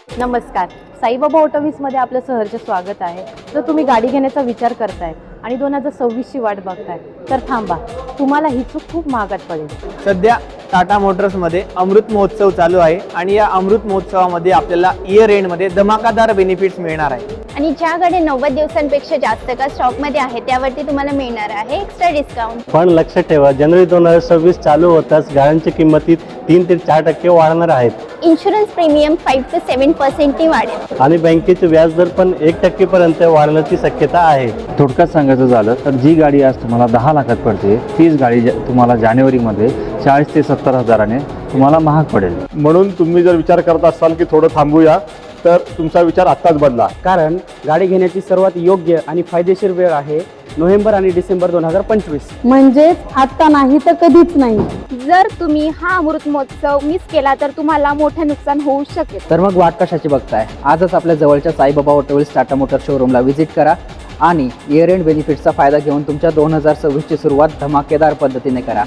नमस्कार. साईबाबा ऑटोवीजमध्ये आपलं सहर्ष स्वागत आहे. जर तुम्ही गाडी घेण्याचा विचार करताय आणि 2026ची वाट बघताय तर थांबा, तुम्हाला ही चूक खूप महागात पडेल. सध्या टाटा मोटर्समध्ये अमृत महोत्सव चालू आहे आणि या अमृत महोत्सवामध्ये आपल्याला इयर एंडमध्ये धमाकादार बेनिफिट्स मिळणार आहे. आणि ज्या गाड्या 90 दिवसांपेक्षा जास्त का स्टॉकमध्ये आहे त्यावरती तुम्हाला मिळणार आहे एक्स्ट्रा डिस्काउंट. पण लक्षात ठेवा, जानेवारी 2026 चालू होताच गाड्यांच्या किंमतीत 3 ते 4% वाढणार आहेत. इन्शुरन्स प्रीमियम 5 ते 7% वाढेल. आणि बँकेचे व्याजदर पण 1% पर्यंत वाढण्याची शक्यता आहे. थोडक्यात सांगायचं झालं तर जी गाडी आज तुम्हाला 10 लाखात पडते तीच गाडी तुम्हाला जानेवारीमध्ये 40 ते 70 हजाराने तुम्हाला महाग पडेल. म्हणून तुम्ही जर विचार करत असाल की थोडं थांबूया तर तुमचा विचार आत्ताच बदला. कारण गाडी घेण्याची सर्वात योग्य आणि फायदेशीर वेळ आहे नोव्हेंबर आणि डिसेंबर 2025. म्हणजेच आता नाही तर कधीच नाही. जर तुम्ही हा अमृत महोत्सव मिस केला तर तुम्हाला मोठं नुकसान होऊ शकेल. तर मग वाट कशाची बघताय? आजच आपल्या जवळच्या साईबाबा ऑटोवीज टाटा मोटर शोरूमला व्हिजिट करा आणि इयर एंड बेनिफिट्सचा फायदा घेऊन तुमच्या 2026ची सुरुवात धमाकेदार पद्धतीने करा.